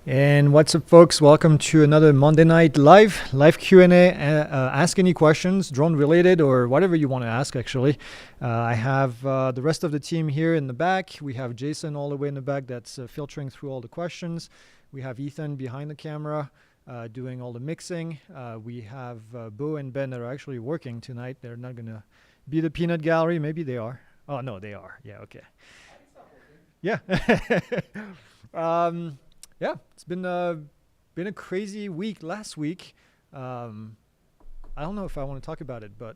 And what's up, folks? Welcome to another Monday night live Q&A. Ask any questions, drone related or whatever you want to ask, actually. I have the rest of the team here in the back. We have Jason all the way in the back that's filtering through all the questions. We have Ethan behind the camera doing all the mixing. We have Bo and Ben that are actually working tonight. They're not going to be the peanut gallery. Maybe they are. Oh, no, they are. Yeah, okay. Yeah. Yeah, it's been a crazy week last week. I don't know if I want to talk about it, but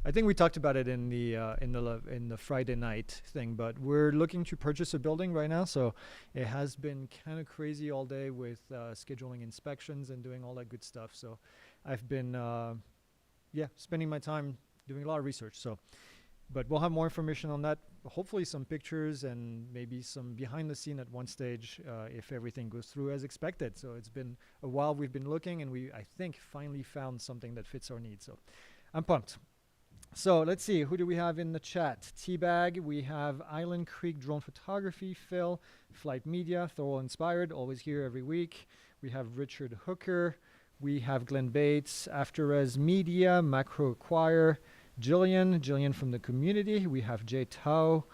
I think we talked about it in the Friday night thing. But we're looking to purchase a building right now, so it has been kind of crazy all day with scheduling inspections and doing all that good stuff. So I've been spending my time doing a lot of research. So. But we'll have more information on that, hopefully some pictures and maybe some behind the scene at one stage if everything goes through as expected. So it's been a while we've been looking, and I think, finally found something that fits our needs. So I'm pumped. So let's see, who do we have in the chat? Teabag, we have Island Creek Drone Photography, Phil, Flight Media, Thorough Inspired, always here every week. We have Richard Hooker. We have Glenn Bates, Afterres Media, Macro Acquire, Jillian from the community. We have Jay Tao,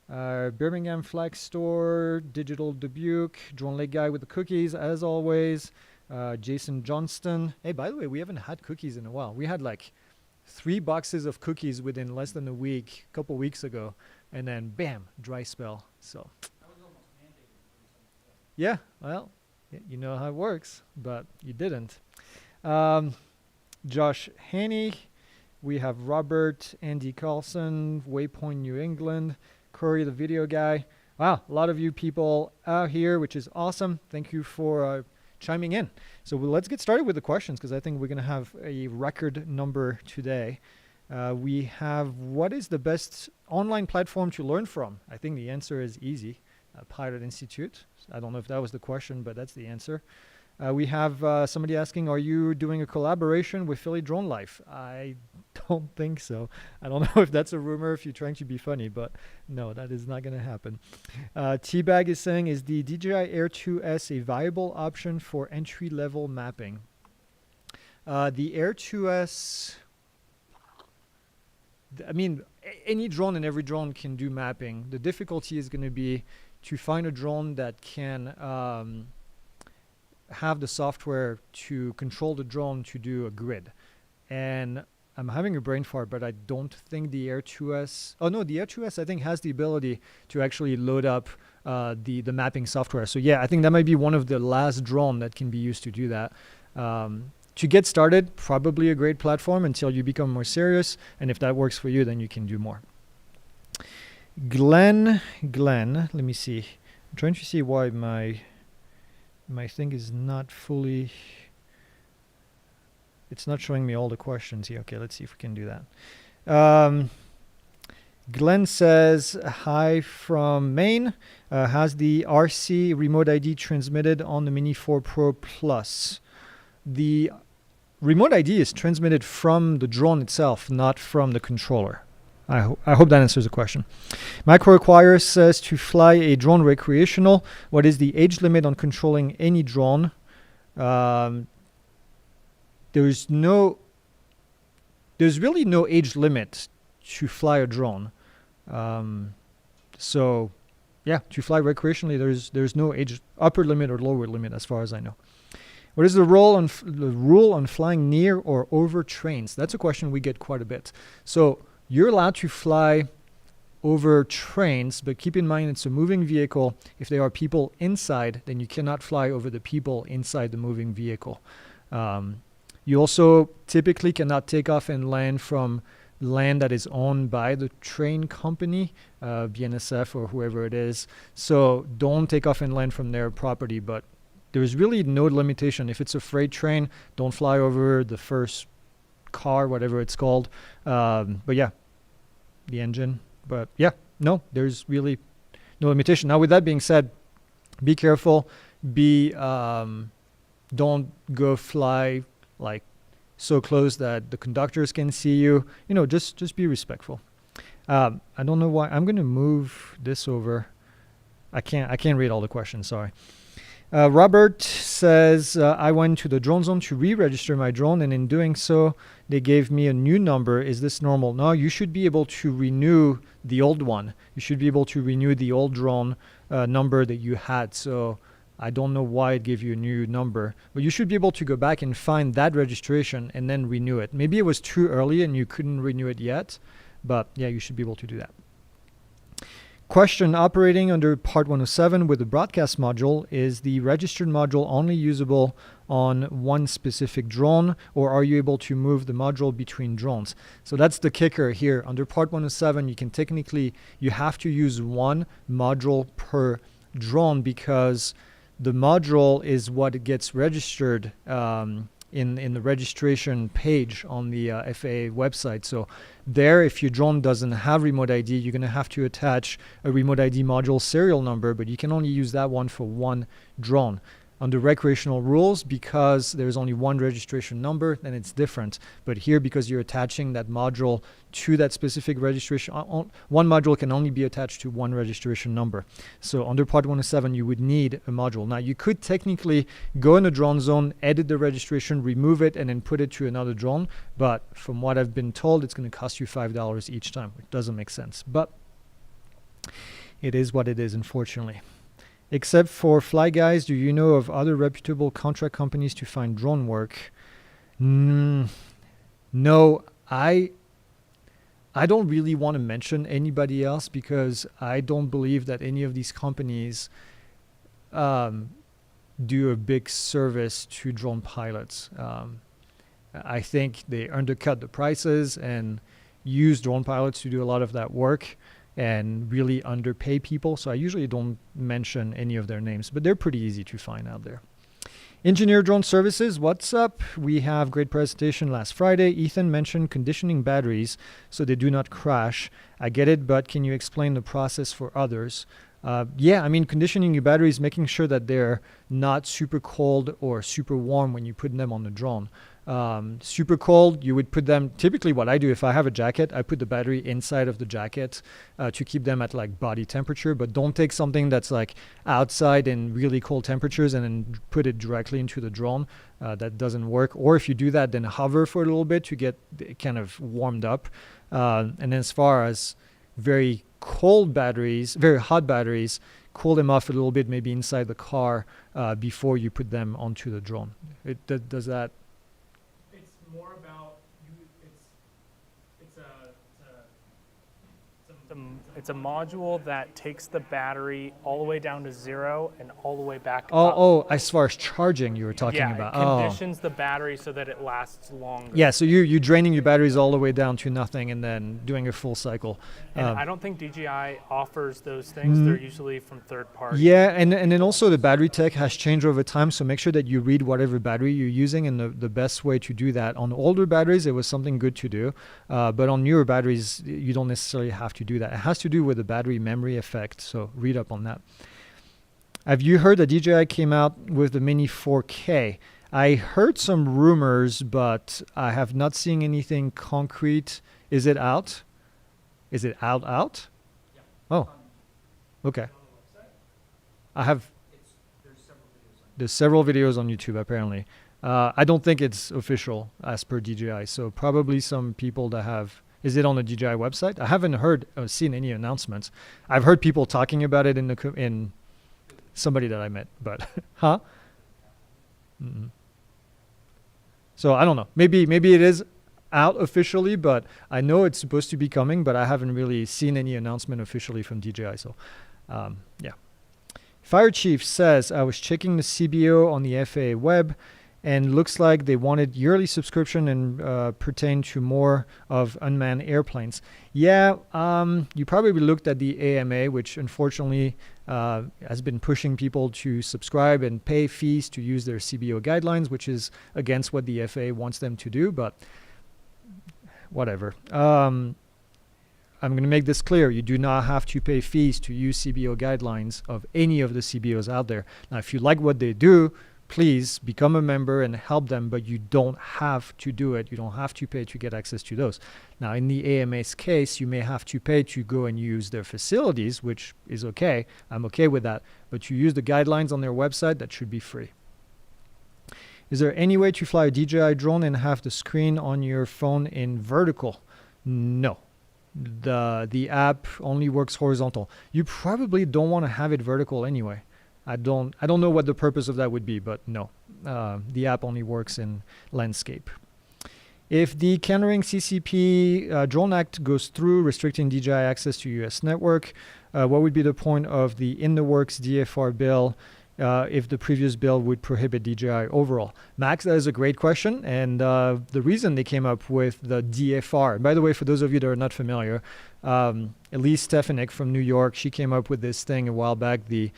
Birmingham Flag Store, Digital Dubuque, Drone Lake Guy with the cookies, as always. Jason Johnston. Hey, by the way, we haven't had cookies in a while. We had like 3 boxes of cookies within less than a week, a couple weeks ago, and then bam, dry spell. So, yeah, well, you know how it works, but you didn't. Josh Haney. We have Robert, Andy Carlson, Waypoint New England, Corey the video guy. Wow, a lot of you people out here, which is awesome. Thank you for chiming in. So let's get started with the questions, because I think we're going to have a record number today. We have, what is the best online platform to learn from? I think the answer is easy. Pilot Institute. I don't know if that was the question, but that's the answer. We have somebody asking, are you doing a collaboration with Philly Drone Life? I don't think so. I don't know if that's a rumor, if you're trying to be funny, but no, that is not going to happen. Teabag is saying, is the DJI Air 2S a viable option for entry-level mapping? The Air 2S, I mean, any drone and every drone can do mapping. The difficulty is going to be to find a drone that can have the software to control the drone to do a grid. And I'm having a brain fart, but I don't think the Air 2S, oh no, the Air 2S I think has the ability to actually load up the mapping software. So yeah, I think that might be one of the last drone that can be used to do that. To get started, probably a great platform until you become more serious. And if that works for you, then you can do more. Glenn, let me see. I'm trying to see why my thing is not fully, it's not showing me all the questions here. Okay, let's see if we can do that. Glenn says, hi from Maine. Has the RC remote ID transmitted on the Mini 4 Pro Plus? The remote ID is transmitted from the drone itself, not from the controller. I hope that answers the question. Macro Acquire says, to fly a drone recreational, what is the age limit on controlling any drone? There's really no age limit to fly a drone. So yeah, to fly recreationally, there's no age upper limit or lower limit as far as I know. What is the rule on flying near or over trains? That's a question we get quite a bit. So you're allowed to fly over trains, but keep in mind it's a moving vehicle. If there are people inside, then you cannot fly over the people inside the moving vehicle. You also typically cannot take off and land from land that is owned by the train company, BNSF or whoever it is. So don't take off and land from their property, but there's really no limitation. If it's a freight train, don't fly over the first car, whatever it's called. But yeah, the engine. But yeah, no, there's really no limitation. Now, with that being said, be careful. Don't go fly like so close that the conductors can see you. You know, just be respectful. I don't know why. I'm going to move this over. I can't read all the questions. Sorry. Robert says, I went to the drone zone to re-register my drone, and in doing so, they gave me a new number. Is this normal? No, you should be able to renew the old one. You should be able to renew the old drone number that you had. So I don't know why it gave you a new number, but you should be able to go back and find that registration and then renew it. Maybe it was too early and you couldn't renew it yet, but yeah, you should be able to do that. Question: operating under Part 107 with the broadcast module, is the registered module only usable on one specific drone, or are you able to move the module between drones? So that's the kicker here. Under Part 107, you have to use one module per drone, because the module is what gets registered in the registration page on the FAA website. So there, if your drone doesn't have remote ID, you're going to have to attach a remote ID module serial number, but you can only use that one for one drone. Under recreational rules, because there's only one registration number, then it's different. But here, because you're attaching that module to that specific registration, one module can only be attached to one registration number. So under Part 107, you would need a module. Now, you could technically go in a drone zone, edit the registration, remove it, and then put it to another drone. But from what I've been told, it's going to cost you $5 each time, which doesn't make sense. But it is what it is, unfortunately. Except for Fly Guys, do you know of other reputable contract companies to find drone work? No, I don't really want to mention anybody else, because I don't believe that any of these companies do a big service to drone pilots. I think they undercut the prices and use drone pilots to do a lot of that work and really underpay people. So I usually don't mention any of their names, but they're pretty easy to find out there. Engineer Drone Services, what's up? We have great presentation last Friday. Ethan mentioned conditioning batteries so they do not crash. I get it, but can you explain the process for others? Yeah, I mean, conditioning your batteries, making sure that they're not super cold or super warm when you put them on the drone. Super cold, you would put them, typically what I do, if I have a jacket, I put the battery inside of the jacket to keep them at like body temperature, but don't take something that's like outside in really cold temperatures and then put it directly into the drone. That doesn't work. Or if you do that, then hover for a little bit to get kind of warmed up. And then as far as very cold batteries, very hot batteries, cool them off a little bit, maybe inside the car before you put them onto the drone. Does that? More about it's a module that takes the battery all the way down to 0 and all the way back up. As far as charging you were talking about. It conditions the battery so that it lasts longer. Yeah, so you're draining your batteries all the way down to nothing and then doing a full cycle. And I don't think DJI offers those things. They're usually from third parties. Yeah, and then also the battery tech has changed over time, so make sure that you read whatever battery you're using, and the best way to do that. On older batteries, it was something good to do, but on newer batteries, you don't necessarily have to do that. It has to do with the battery memory effect, so read up on that. Have you heard that DJI came out with the Mini 4K? I heard some rumors, but I have not seen anything concrete. Is it out? Is it out? Yeah. Oh, okay. There's several videos on YouTube apparently. I don't think it's official as per DJI, so probably some people that have. Is it on the DJI website? I haven't heard or seen any announcements. I've heard people talking about it in somebody that I met, but huh? Mm-mm. So I don't know. Maybe it is out officially, but I know it's supposed to be coming, but I haven't really seen any announcement officially from DJI. So yeah. Fire Chief says, I was checking the CBO on the FAA web, and looks like they wanted yearly subscription and pertain to more of unmanned airplanes. Yeah, you probably looked at the AMA, which unfortunately has been pushing people to subscribe and pay fees to use their CBO guidelines, which is against what the FAA wants them to do, but whatever. I'm going to make this clear. You do not have to pay fees to use CBO guidelines of any of the CBOs out there. Now, if you like what they do, please become a member and help them, but you don't have to do it. You don't have to pay to get access to those. Now, in the AMA's case, you may have to pay to go and use their facilities, which is okay. I'm okay with that. But you use the guidelines on their website, that should be free. Is there any way to fly a DJI drone and have the screen on your phone in vertical? No. The app only works horizontal. You probably don't want to have it vertical anyway. I don't know what the purpose of that would be, but no. The app only works in landscape. If the countering CCP Drone Act goes through, restricting DJI access to US network, what would be the point of the in-the-works DFR bill if the previous bill would prohibit DJI overall? Max, that is a great question. And the reason they came up with the DFR, by the way, for those of you that are not familiar, Elise Stefanik from New York, she came up with this thing a while back, the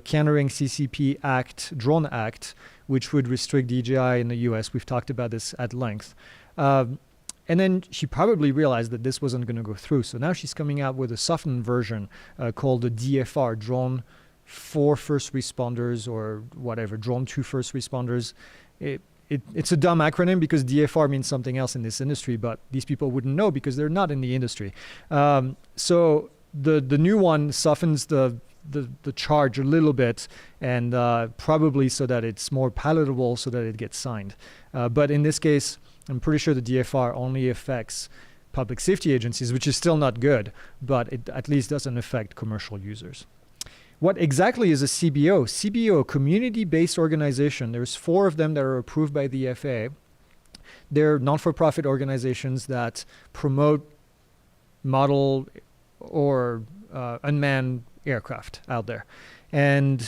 Countering CCP Act, Drone Act, which would restrict DJI in the US. We've talked about this at length. And then she probably realized that this wasn't going to go through. So now she's coming out with a softened version called the DFR, Drone for First Responders, or whatever, Drone to First Responders. It's a dumb acronym because DFR means something else in this industry, but these people wouldn't know because they're not in the industry. So the new one softens the charge a little bit, and probably so that it's more palatable, so that it gets signed. But in this case, I'm pretty sure the DFR only affects public safety agencies, which is still not good, but it at least doesn't affect commercial users. What exactly is a CBO? CBO, community-based organization. There's 4 of them that are approved by the FAA. They're non-for-profit organizations that promote model or unmanned aircraft out there. And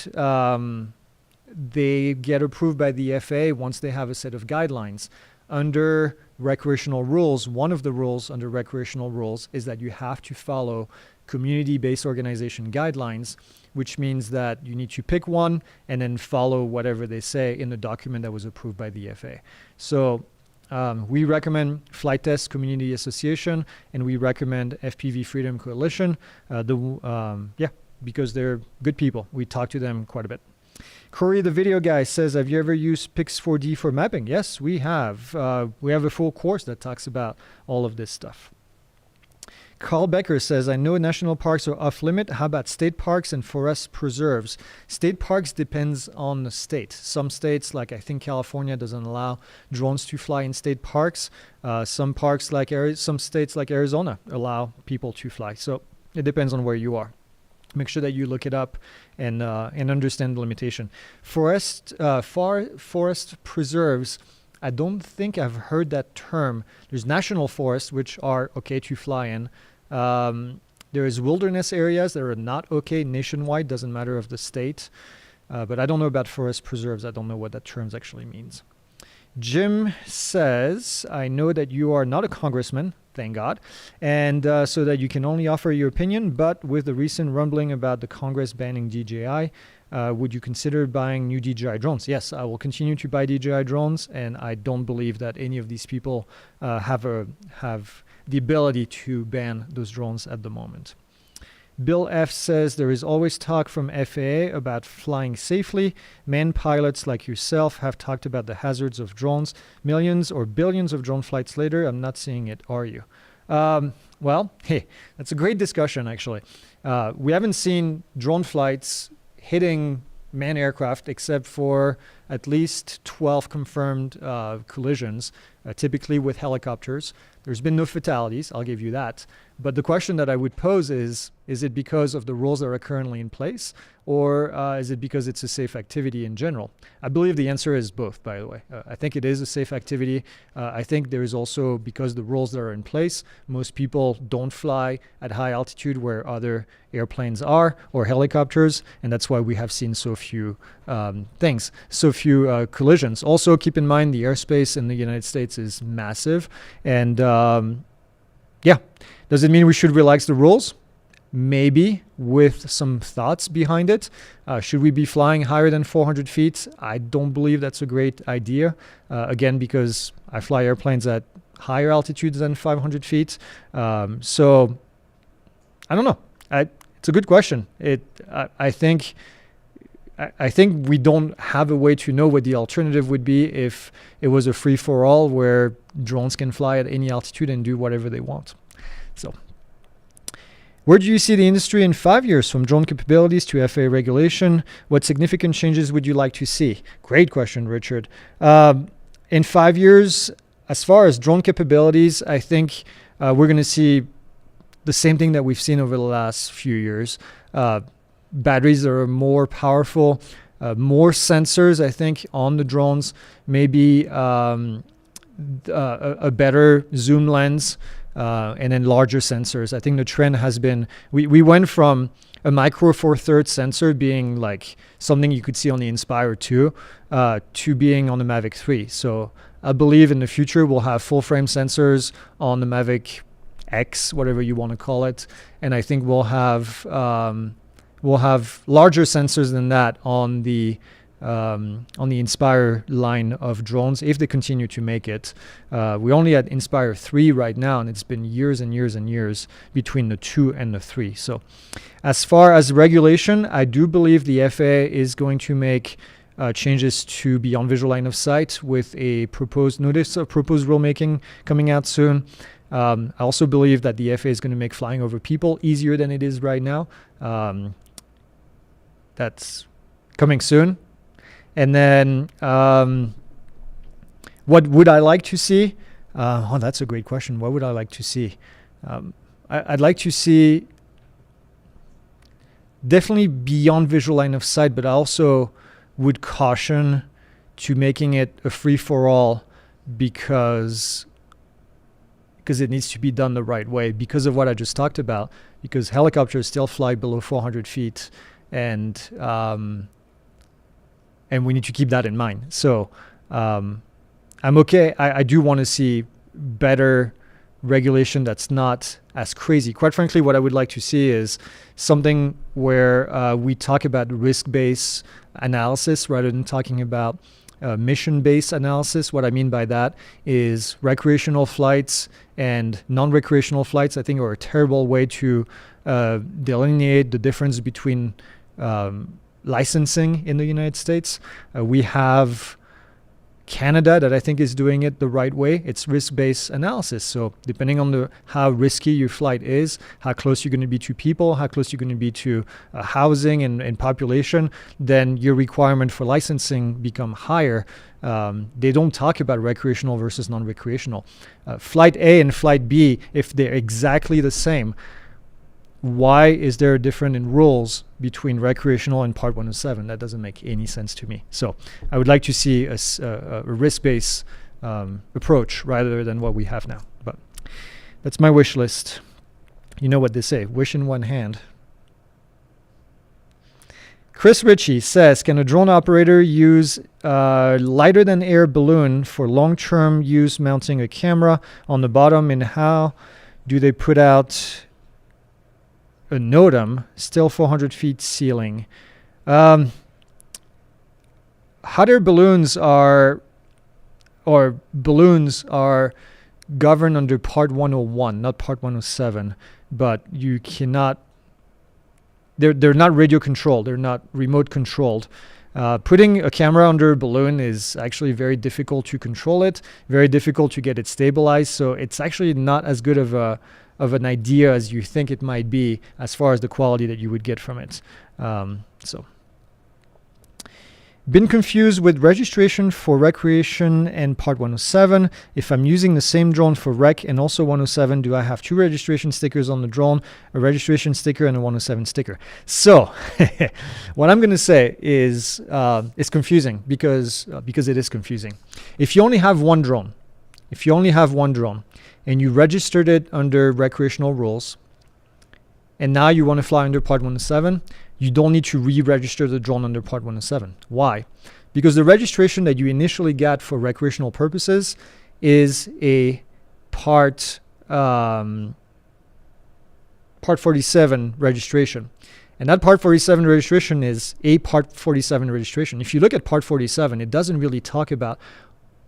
they get approved by the FAA once they have a set of guidelines. Under recreational rules, one of the rules under recreational rules is that you have to follow community-based organization guidelines, which means that you need to pick one and then follow whatever they say in the document that was approved by the FAA. So we recommend Flight Test Community Association, and we recommend FPV Freedom Coalition, because they're good people. We talk to them quite a bit. Corey, the video guy, says, have you ever used Pix4D for mapping? Yes, we have. We have a full course that talks about all of this stuff. Carl Becker says, I know national parks are off limit. How about state parks and forest preserves? State parks depends on the state. Some states, like I think California, doesn't allow drones to fly in state parks. Some states like Arizona allow people to fly. So it depends on where you are. Make sure that you look it up and understand the limitation. Forest preserves, I don't think I've heard that term. There's national forests, which are okay to fly in. There is wilderness areas that are not okay nationwide, doesn't matter of the state. But I don't know about forest preserves. I don't know what that term actually means. Jim says, I know that you are not a congressman, thank God, and so that you can only offer your opinion, but with the recent rumbling about the Congress banning DJI, would you consider buying new DJI drones? Yes, I will continue to buy DJI drones, and I don't believe that any of these people have the ability to ban those drones at the moment. Bill F. says, there is always talk from FAA about flying safely. Manned pilots like yourself have talked about the hazards of drones. Millions or billions of drone flights later, I'm not seeing it, are you? Well, hey, that's a great discussion, actually. We haven't seen drone flights hitting manned aircraft except for at least 12 confirmed collisions, typically with helicopters. There's been no fatalities, I'll give you that. But the question that I would pose is it because of the rules that are currently in place, or is it because it's a safe activity in general? I believe the answer is both, by the way. I think it is a safe activity. I think there is also, because the rules that are in place, most people don't fly at high altitude where other airplanes are, or helicopters, and that's why we have seen so few collisions. Also, keep in mind the airspace in the United States is massive, and does it mean we should relax the rules? Maybe, with some thoughts behind it. Should we be flying higher than 400 feet? I don't believe that's a great idea. Again, because I fly airplanes at higher altitudes than 500 feet. So, I don't know. It's a good question. I think I think we don't have a way to know what the alternative would be if it was a free-for-all where drones can fly at any altitude and do whatever they want. So where do you see the industry in 5 years, from drone capabilities to FAA regulation? What significant changes would you like to see? Great question, Richard. In 5 years, as far as drone capabilities, I think we're going to see the same thing that we've seen over the last few years. Batteries that are more powerful, more sensors, I think, on the drones, maybe a better zoom lens, and then larger sensors. I think the trend has been, we went from a micro four thirds sensor being like something you could see on the Inspire 2 to being on the Mavic 3. So I believe in the future we'll have full frame sensors on the Mavic X, whatever you want to call it. And I think we'll have larger sensors than that on the Inspire line of drones if they continue to make it. We're only at Inspire 3 right now, and it's been years and years and years between the 2 and the 3. So as far as regulation, I do believe the FAA is going to make changes to beyond visual line of sight with a proposed notice of proposed rulemaking coming out soon. I also believe that the FAA is going to make flying over people easier than it is right now. That's coming soon. And then what would I like to see? That's a great question. What would I like to see? I'd like to see definitely beyond visual line of sight, but I also would caution to making it a free-for-all because it needs to be done the right way because of what I just talked about, because helicopters still fly below 400 feet, and we need to keep that in mind. So I'm okay. I do want to see better regulation that's not as crazy. Quite frankly, what I would like to see is something where we talk about risk-based analysis rather than talking about mission-based analysis. What I mean by that is recreational flights and non-recreational flights, I think, are a terrible way to delineate the difference between licensing in the United States. We have Canada that I think is doing it the right way. It's risk-based analysis. So depending on how risky your flight is, how close you're going to be to people, how close you're going to be to housing and population, then your requirement for licensing become higher. They don't talk about recreational versus non-recreational. Flight A and Flight B, if they're exactly the same, why is there a difference in rules between recreational and Part 107? That doesn't make any sense to me. So I would like to see a risk-based approach rather than what we have now. But that's my wish list. You know what they say, wish in one hand. Chris Ritchie says, can a drone operator use lighter than air balloon for long-term use mounting a camera on the bottom, and how do they put out a NOTAM, still 400 feet ceiling? Hot air balloons are governed under Part 101, not Part 107, but you cannot, they're not radio controlled, they're not remote controlled. Putting a camera under a balloon is actually very difficult to control it, very difficult to get it stabilized, so it's actually not as good of an idea as you think it might be as far as the quality that you would get from it. Been confused with registration for recreation and Part 107. If I'm using the same drone for rec and also 107, do I have two registration stickers on the drone, a registration sticker and a 107 sticker? So what I'm going to say is it's confusing because it is confusing. If you only have one drone, and you registered it under recreational rules, and now you want to fly under Part 107, you don't need to re-register the drone under Part 107. Why? Because the registration that you initially got for recreational purposes is a Part 47 registration. And that Part 47 registration is a Part 47 registration. If you look at Part 47, it doesn't really talk about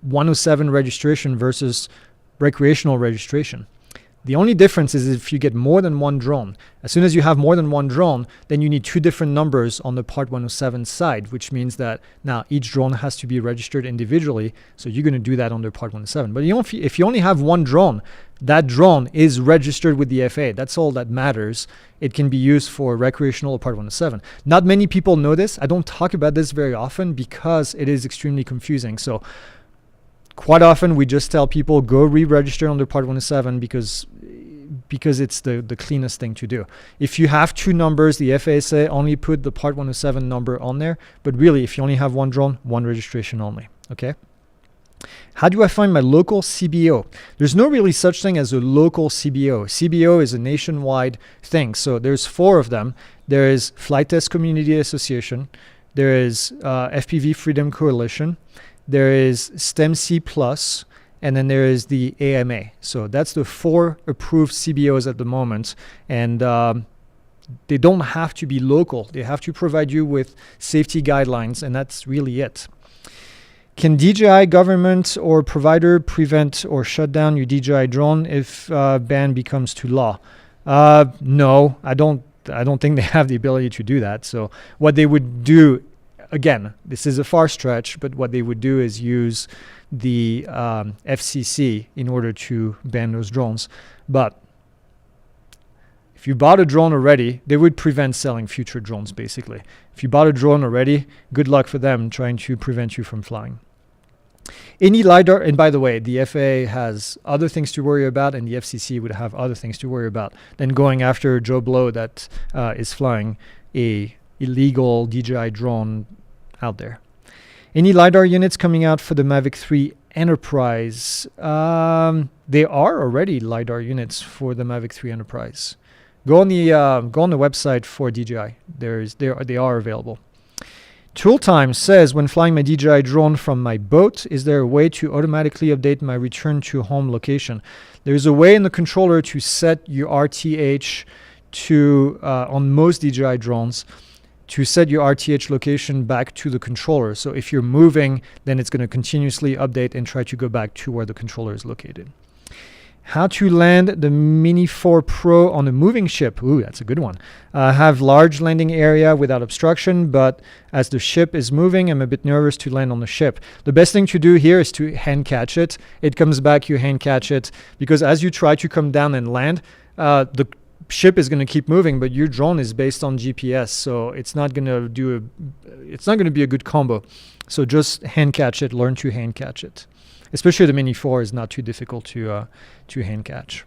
107 registration versus recreational registration. The only difference is if you get more than one drone. As soon as you have more than one drone, then you need 2 different numbers on the Part 107 side, which means that now each drone has to be registered individually. So you're going to do that under Part 107. But if you only have one drone, that drone is registered with the FAA. That's all that matters. It can be used for recreational or Part 107. Not many people know this. I don't talk about this very often because it is extremely confusing. So quite often we just tell people go re-register under Part 107 because it's the cleanest thing to do. If you have 2 numbers, the FAA say only put the Part 107 number on there. But really, if you only have one drone, one registration only. Okay. How do I find my local CBO? There's no really such thing as a local CBO. CBO is a nationwide thing. So there's 4 of them. There is Flight Test Community Association. There is FPV Freedom Coalition. There is STEM-C Plus. And then there is the AMA. So that's the 4 approved CBOs at the moment. And they don't have to be local. They have to provide you with safety guidelines. And that's really it. Can DJI government or provider prevent or shut down your DJI drone if ban becomes to law? No, I don't think they have the ability to do that. So what they would do, again, this is a far stretch, but what they would do is use the FCC in order to ban those drones. But if you bought a drone already, they would prevent selling future drones, basically. If you bought a drone already, good luck for them trying to prevent you from flying. Any LiDAR, and by the way, the FAA has other things to worry about, and the FCC would have other things to worry about than going after Joe Blow that is flying a illegal DJI drone out there. Any LiDAR units coming out for the Mavic 3 Enterprise? There are already LiDAR units for the Mavic 3 Enterprise. Go on the website for DJI. They are available. Tooltime says, when flying my DJI drone from my boat, is there a way to automatically update my return to home location? There's a way in the controller to set your RTH to, on most DJI drones, to set your RTH location back to the controller. So if you're moving, then it's going to continuously update and try to go back to where the controller is located. How to land the Mini 4 Pro on a moving ship. Ooh, that's a good one. Have large landing area without obstruction, but as the ship is moving, I'm a bit nervous to land on the ship. The best thing to do here is to hand catch it. It comes back, you hand catch it, because as you try to come down and land, the ship is going to keep moving, but your drone is based on GPS, so it's not going to be a good combo. So just hand catch it, learn to hand catch it. Especially the Mini 4 is not too difficult to hand catch.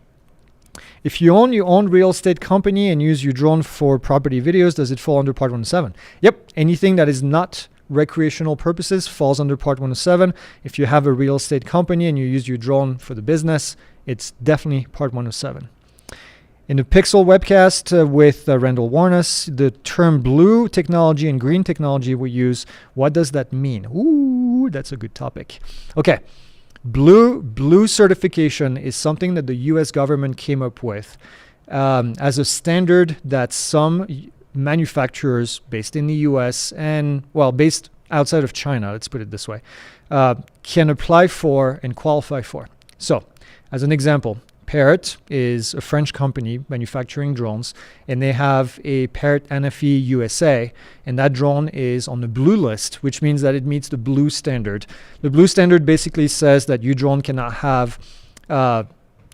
If you own your own real estate company and use your drone for property videos, does it fall under Part 107? Yep, anything that is not recreational purposes falls under Part 107. If you have a real estate company and you use your drone for the business, it's definitely Part 107. In the Pixel webcast with Randall Warness, the term blue technology and green technology we use, what does that mean? Ooh, that's a good topic. Okay. Blue certification is something that the US government came up with as a standard that some manufacturers based in the US and, well, based outside of China, let's put it this way, can apply for and qualify for. So, as an example, Parrot is a French company manufacturing drones, and they have a Parrot NFE USA, and that drone is on the blue list, which means that it meets the blue standard. The blue standard basically says that your drone cannot have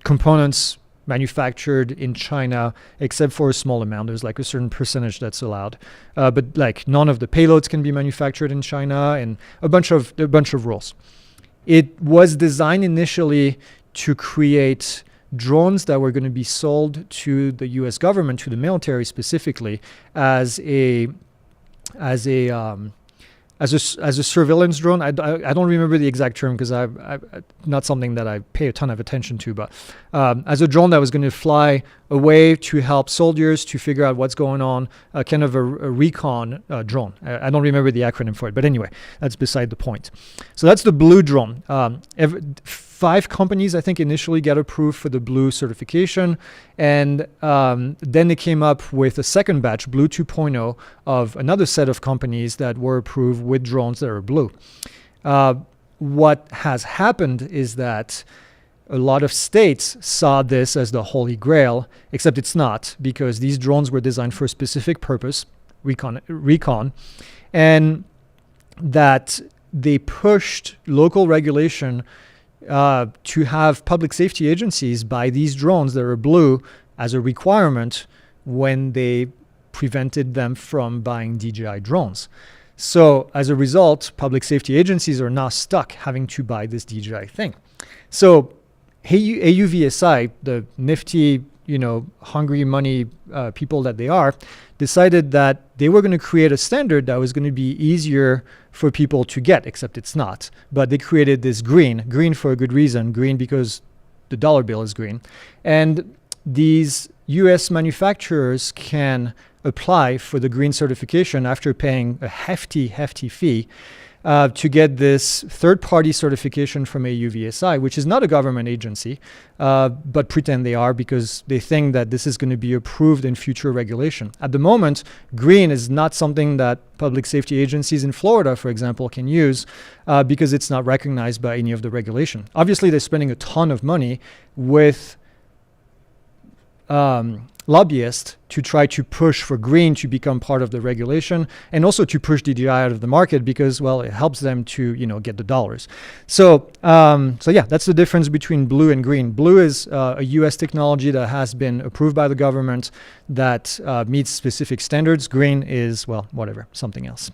components manufactured in China except for a small amount. There's like a certain percentage that's allowed, but like none of the payloads can be manufactured in China, and a bunch of rules. It was designed initially to create drones that were going to be sold to the U.S. government, to the military specifically, as a surveillance drone. I don't remember the exact term because I not something that I pay a ton of attention to, but as a drone that was going to fly away to help soldiers to figure out what's going on, kind of a recon drone. I don't remember the acronym for it, but anyway, that's beside the point. So that's the blue drone. 5 companies, I think, initially got approved for the blue certification, and then they came up with a second batch, Blue 2.0, of another set of companies that were approved with drones that are blue. What has happened is that a lot of states saw this as the holy grail, except it's not, because these drones were designed for a specific purpose, recon, and that they pushed local regulation to have public safety agencies buy these drones that are blue as a requirement when they prevented them from buying DJI drones. So as a result, public safety agencies are now stuck having to buy this DJI thing. So AUVSI, the nifty, hungry money people that they are, decided that they were going to create a standard that was going to be easier for people to get, except it's not. But they created this green for a good reason, green because the dollar bill is green. And these US manufacturers can apply for the green certification after paying a hefty fee to get this third-party certification from AUVSI, which is not a government agency, but pretend they are because they think that this is going to be approved in future regulation. At the moment, green is not something that public safety agencies in Florida, for example, can use because it's not recognized by any of the regulation. Obviously, they're spending a ton of money with lobbyists to try to push for green to become part of the regulation, and also to push DJI out of the market because, well, it helps them to, get the dollars. So yeah, that's the difference between blue and green. Blue is a US technology that has been approved by the government that meets specific standards. Green is, well, whatever, something else.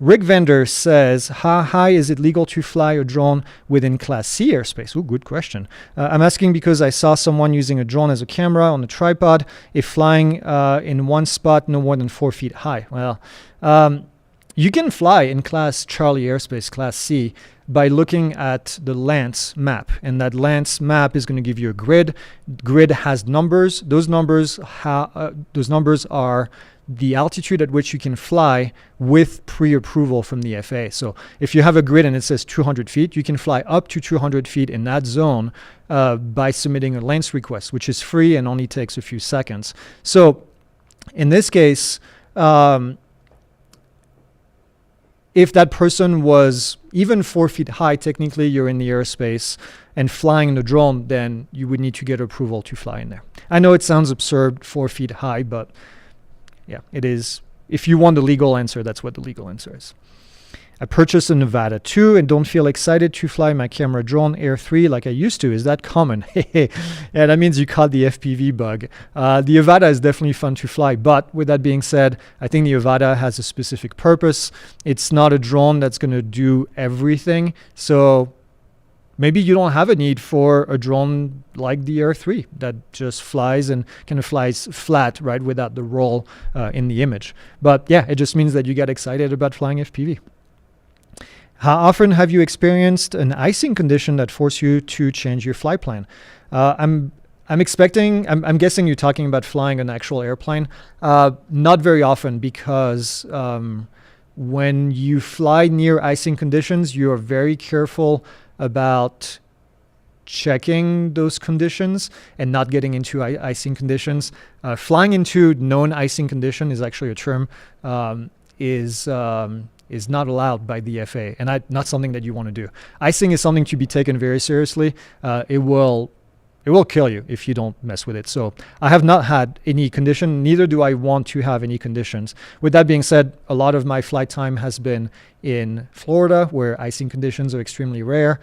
Rick Vendor says, how high is it legal to fly a drone within Class C airspace? Oh, good question. I'm asking because I saw someone using a drone as a camera on a tripod, if flying in one spot no more than 4 feet high. Well, you can fly in Class Charlie airspace, Class C, by looking at the Lance map. And that Lance map is going to give you a grid. Grid has numbers. Those numbers are the altitude at which you can fly with pre-approval from the FAA. So if you have a grid and it says 200 feet, you can fly up to 200 feet in that zone by submitting a lance request, which is free and only takes a few seconds. So in this case, if that person was even 4 feet high, technically you're in the airspace and flying the drone, then you would need to get approval to fly in there. I know it sounds absurd, 4 feet high, but yeah, it is. If you want the legal answer, that's what the legal answer is. I purchased a Avada 2 and don't feel excited to fly my camera drone Air 3 like I used to. Is that common? Yeah, that means you caught the FPV bug. The Avada is definitely fun to fly, but with that being said, I think the Avada has a specific purpose. It's not a drone that's going to do everything. So maybe you don't have a need for a drone like the Air 3 that just flies and kind of flies flat, right, without the roll in the image. But yeah, it just means that you get excited about flying FPV. How often have you experienced an icing condition that forced you to change your flight plan? I'm guessing you're talking about flying an actual airplane. Not very often, because when you fly near icing conditions, you are very careful about checking those conditions and not getting into icing conditions. Flying into known icing condition is actually a term, is not allowed by the FAA, and not something that you want to do. Icing is something to be taken very seriously. It will kill you if you don't mess with it. So I have not had any condition, neither do I want to have any conditions. With that being said, a lot of my flight time has been in Florida, where icing conditions are extremely rare.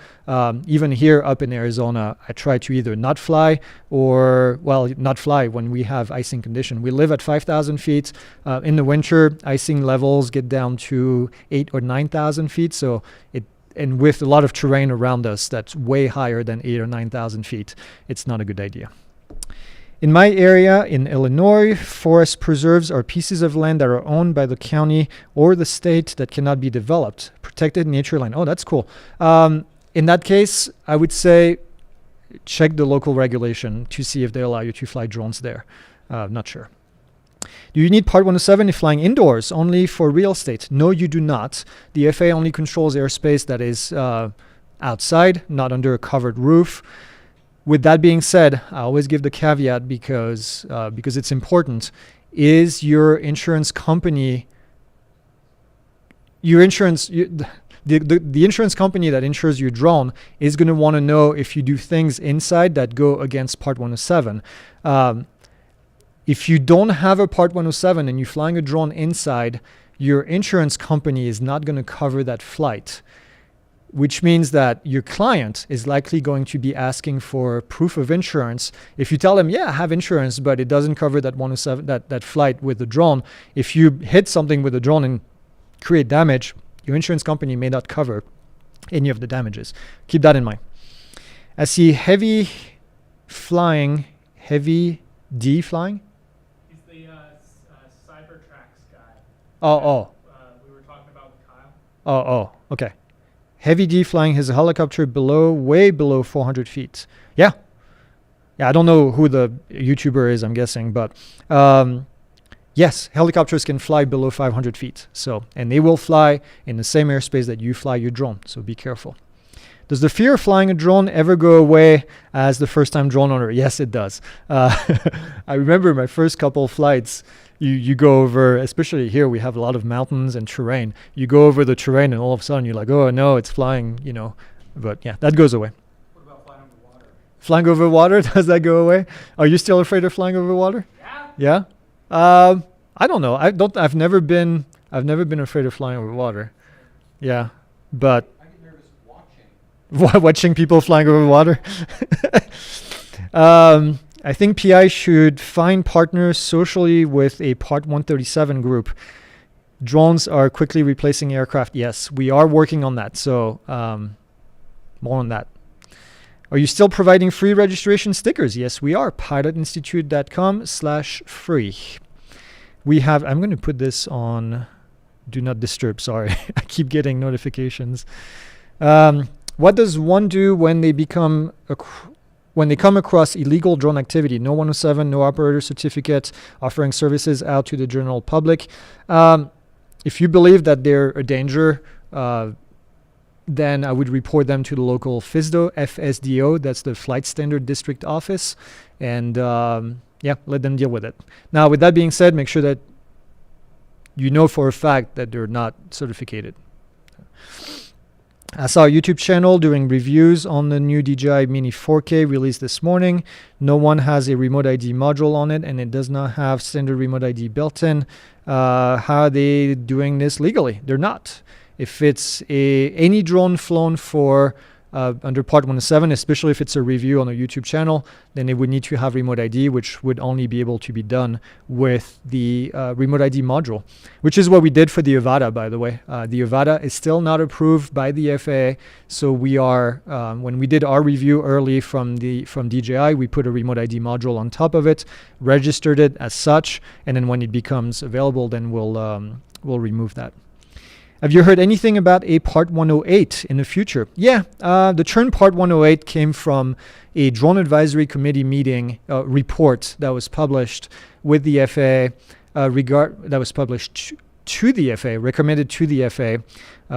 Even here up in Arizona, I try to either not fly not fly when we have icing condition. We live at 5,000 feet. In the winter, icing levels get down to 8,000 or 9,000 feet. So and with a lot of terrain around us that's way higher than 8,000 or 9,000 feet, it's not a good idea. In my area in Illinois, forest preserves are pieces of land that are owned by the county or the state that cannot be developed. Protected nature line. Oh, that's cool. In that case, I would say check the local regulation to see if they allow you to fly drones there. Not sure. Do you need Part 107 if flying indoors, only for real estate? No, you do not. The FAA only controls airspace that is outside, not under a covered roof. With that being said, I always give the caveat because it's important. Is your insurance company, the the insurance company that insures your drone is going to want to know if you do things inside that go against Part 107. If you don't have a Part 107 and you're flying a drone inside, your insurance company is not going to cover that flight, which means that your client is likely going to be asking for proof of insurance. If you tell them, yeah, I have insurance, but it doesn't cover that 107, that flight with the drone, if you hit something with the drone and create damage, your insurance company may not cover any of the damages. Keep that in mind. I see heavy D flying. He's the Cybertrax guy. Oh. We were talking about with Kyle. Oh, okay. Heavy D flying his helicopter way below 400 feet. Yeah, I don't know who the YouTuber is, I'm guessing, but yes, helicopters can fly below 500 feet. So, and they will fly in the same airspace that you fly your drone. So be careful. Does the fear of flying a drone ever go away as the first-time drone owner? Yes, it does. I remember my first couple of flights. You go over, especially here, we have a lot of mountains and terrain. You go over the terrain and all of a sudden you're like, oh no, it's flying, But yeah, that goes away. What about flying over water? Flying over water, does that go away? Are you still afraid of flying over water? Yeah. Yeah? I don't know. I've never been afraid of flying over water. Yeah. But I get nervous watching people flying over water. I think PI should find partners socially with a Part 137 group. Drones are quickly replacing aircraft. Yes, we are working on that. So more on that. Are you still providing free registration stickers? Yes, we are. pilotinstitute.com/free. We have, I'm going to put this on do not disturb. Sorry. I keep getting notifications. What does one do when they come across illegal drone activity? No 107, no operator certificate, offering services out to the general public. If you believe that they're a danger, then I would report them to the local FSDO, that's the Flight Standard District Office, and let them deal with it. Now, with that being said, make sure that you know for a fact that they're not certificated. I saw a YouTube channel doing reviews on the new DJI Mini 4K released this morning. No one has a remote ID module on it, and it does not have standard remote ID built in. How are they doing this legally? They're not. If it's any drone flown for under Part 107, especially if it's a review on a YouTube channel, then it would need to have remote ID, which would only be able to be done with the remote ID module, which is what we did for the Avada, by the way. The Avada is still not approved by the FAA, so we are, when we did our review early from DJI, we put a remote ID module on top of it, registered it as such, and then when it becomes available, then we'll remove that. Have you heard anything about a Part 108 in the future? Yeah, the term Part 108 came from a Drone Advisory Committee meeting report that was published with the FAA, that was published to the FAA, recommended to the FAA.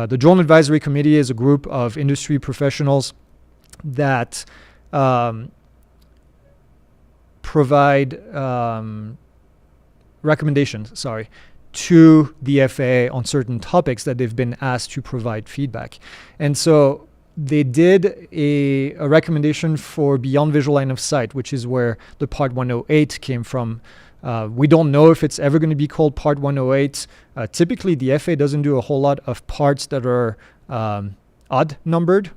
The Drone Advisory Committee is a group of industry professionals that provide recommendations, to the FAA on certain topics that they've been asked to provide feedback. And so they did a recommendation for beyond visual line of sight, which is where the Part 108 came from. We don't know if it's ever going to be called Part 108. Typically, the FAA doesn't do a whole lot of parts that are odd numbered.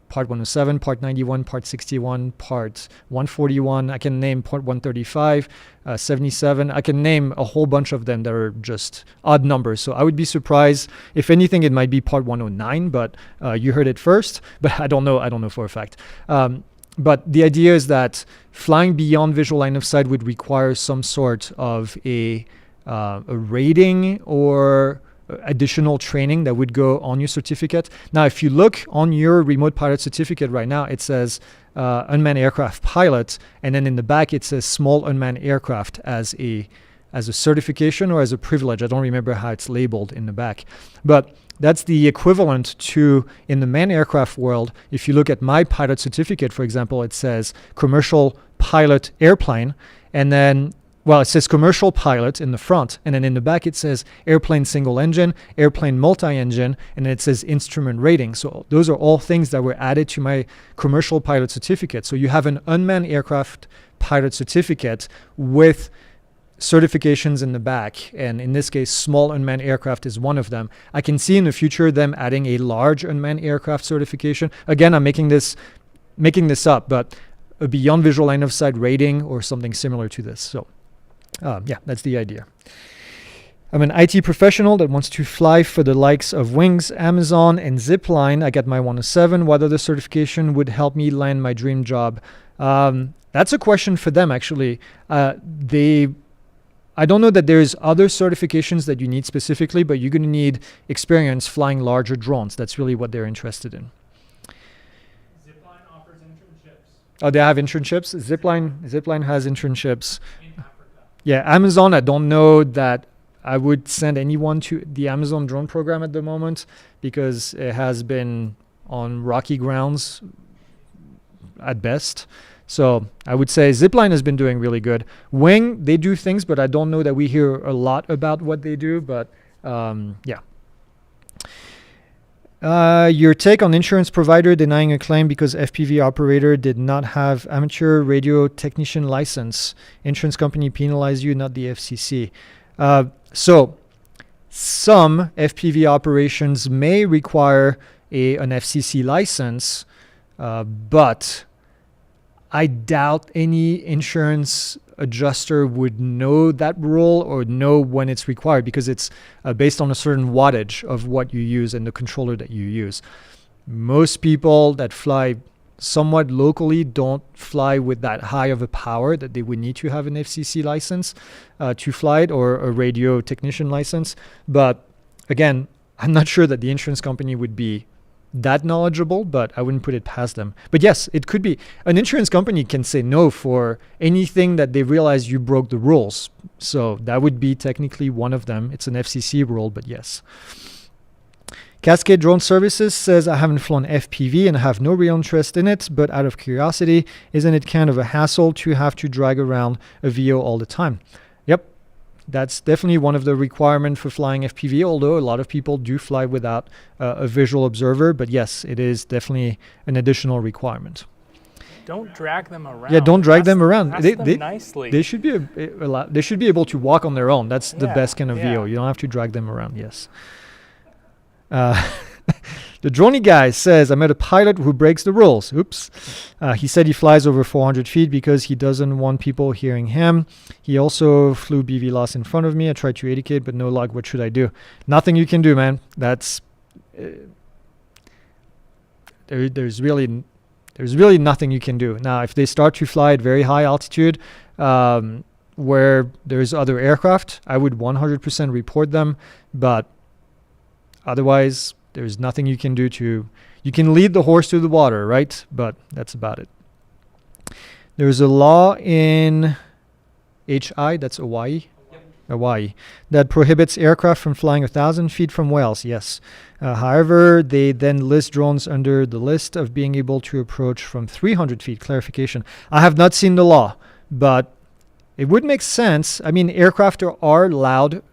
Part 107, Part 91, Part 61, Part 141. I can name Part 135, 77. I can name a whole bunch of them that are just odd numbers. So I would be surprised. If anything, it might be Part 109, but you heard it first. But I don't know for a fact. But the idea is that flying beyond visual line of sight would require some sort of a rating or additional training that would go on your certificate. Now, if you look on your remote pilot certificate right now, it says unmanned aircraft pilot, and then in the back it says small unmanned aircraft as a certification or as a privilege. I don't remember how it's labeled in the back, but that's the equivalent to, in the manned aircraft world, if you look at my pilot certificate, for example, it says commercial pilot airplane, and then well, it says commercial pilot in the front, and then in the back it says airplane single engine, airplane multi-engine, and then it says instrument rating. So those are all things that were added to my commercial pilot certificate. So you have an unmanned aircraft pilot certificate with certifications in the back, and in this case small unmanned aircraft is one of them. I can see in the future them adding a large unmanned aircraft certification. Again, I'm making this up, but a beyond visual line of sight rating or something similar to this. So yeah, that's the idea. I'm an IT professional that wants to fly for the likes of Wings, Amazon, and Zipline. I got my 107. What other certification would help me land my dream job? That's a question for them, actually. I don't know that there's other certifications that you need specifically, but you're going to need experience flying larger drones. That's really what they're interested in. Zipline offers internships. Oh, they have internships? Zipline has internships. In Africa. Yeah, Amazon, I don't know that I would send anyone to the Amazon drone program at the moment because it has been on rocky grounds at best. So I would say Zipline has been doing really good. Wing, they do things, but I don't know that we hear a lot about what they do. But yeah. Your take on insurance provider denying a claim because FPV operator did not have amateur radio technician license. Insurance company penalized you, not the FCC. So some FPV operations may require an FCC license, but I doubt any insurance adjuster would know that rule or know when it's required because it's based on a certain wattage of what you use and the controller that you use. Most people that fly somewhat locally don't fly with that high of a power that they would need to have an FCC license to fly it, or a radio technician license. But again, I'm not sure that the insurance company would be that knowledgeable, but I wouldn't put it past them. But yes, it could be. An insurance company can say no for anything that they realize you broke the rules. So that would be technically one of them. It's an FCC rule, but yes. Cascade Drone Services says, I haven't flown FPV and have no real interest in it, but out of curiosity, isn't it kind of a hassle to have to drag around a VO all the time? Yep. That's definitely one of the requirements for flying FPV, although a lot of people do fly without a visual observer. But yes, it is definitely an additional requirement. Don't drag them around. Yeah, don't drag them around. Ask them nicely. They should be they should be able to walk on their own. That's the best kind of VO. You don't have to drag them around. Yes. The Droney guy says, I met a pilot who breaks the rules. Oops. He said he flies over 400 feet because he doesn't want people hearing him. He also flew BV loss in front of me. I tried to educate, but no luck. What should I do? Nothing you can do, man. That's there's really nothing you can do. Now, if they start to fly at very high altitude, where there's other aircraft, I would 100% report them. But otherwise, there's nothing you can do you can lead the horse to the water, right? But that's about it. There's a law in HI, that's Hawaii. Yep. Hawaii, that prohibits aircraft from flying 1,000 feet from whales, yes. However, they then list drones under the list of being able to approach from 300 feet. Clarification. I have not seen the law, but it would make sense. I mean, aircraft are loud.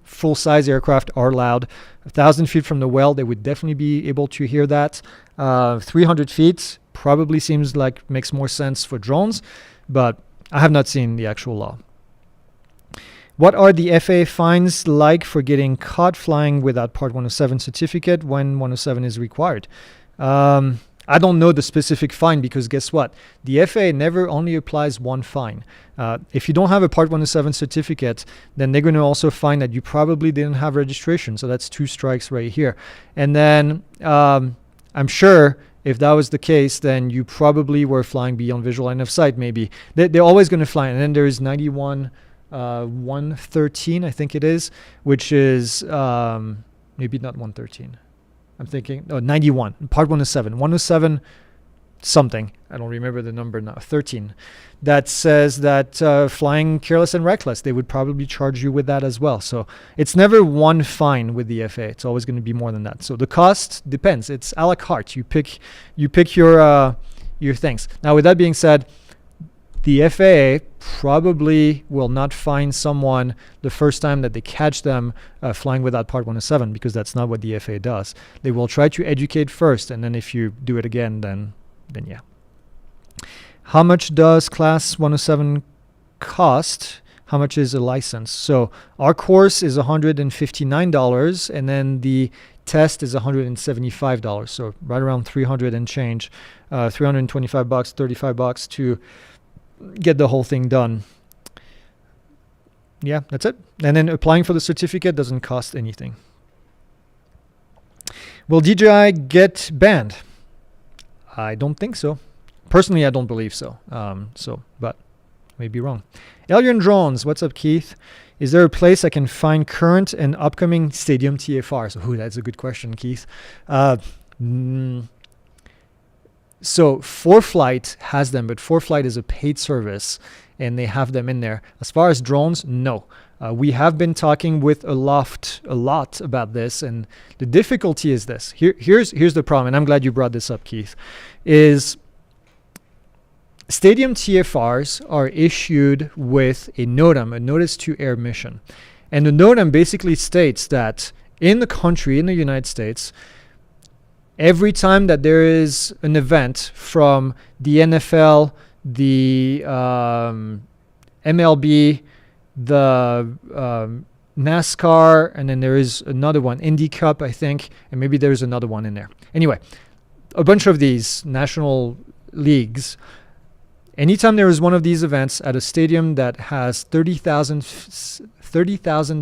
Full-size aircraft are loud. 1,000 feet from the whale, they would definitely be able to hear that. 300 feet probably seems like makes more sense for drones, but I have not seen the actual law. What are the FAA fines like for getting caught flying without Part 107 certificate when 107 is required? I don't know the specific fine because guess what? The FAA never only applies one fine. If you don't have a Part 107 certificate, then they're going to also find that you probably didn't have registration. So that's 2 strikes right here. And then I'm sure if that was the case, then you probably were flying beyond visual line of sight maybe. They're always going to fly. And then there's 113, I think it is, which is maybe not 113. I'm thinking, 91, Part 107, 107 something. I don't remember the number now, 13. That says that flying careless and reckless, they would probably charge you with that as well. So it's never one fine with the FAA. It's always going to be more than that. So the cost depends. It's a la carte. You pick your things. Now, with that being said, the FAA probably will not find someone the first time that they catch them flying without Part 107, because that's not what the FAA does. They will try to educate first, and then if you do it again, then yeah. How much does Class 107 cost? How much is a license? So our course is $159, and then the test is $175. So right around 300 and change, $325, $35 to get the whole thing done. Yeah, that's it. And then applying for the certificate doesn't cost anything. Will DJI get banned? I don't think so. Personally, I don't believe so. But may be wrong. Alien Drones, what's up, Keith? Is there a place I can find current and upcoming stadium TFRs? Oh, that's a good question, Keith. So 4Flight has them, but 4Flight is a paid service, and they have them in there. As far as drones, no. We have been talking with Aloft a lot about this, and the difficulty is this. Here's the problem, and I'm glad you brought this up, Keith, is stadium TFRs are issued with a NOTAM, a Notice to Air Mission. And the NOTAM basically states that in the country, in the United States, every time that there is an event from the NFL, the MLB, the NASCAR, and then there is another one, Indy Cup, I think, and maybe there's another one in there. Anyway, a bunch of these national leagues. Anytime there is one of these events at a stadium that has 30,000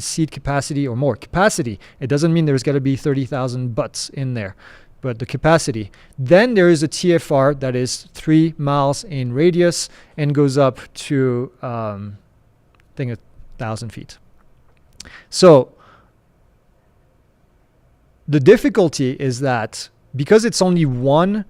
seat capacity or more capacity, it doesn't mean there's got to be 30,000 butts in there, but the capacity. Then there is a TFR that is 3 miles in radius and goes up to, I think, 1,000 feet. So the difficulty is that because it's only one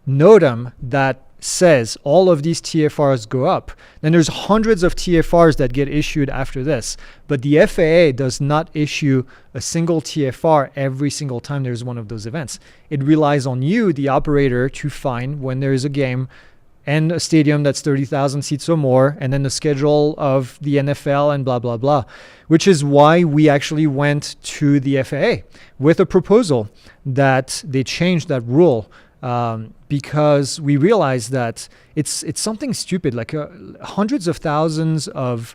NOTAM that says all of these TFRs go up, then there's hundreds of TFRs that get issued after this. But the FAA does not issue a single TFR every single time there's one of those events. It relies on you, the operator, to find when there is a game and a stadium that's 30,000 seats or more, and then the schedule of the NFL and blah, blah, blah, which is why we actually went to the FAA with a proposal that they changed that rule. Because we realized that it's something stupid, like hundreds of thousands of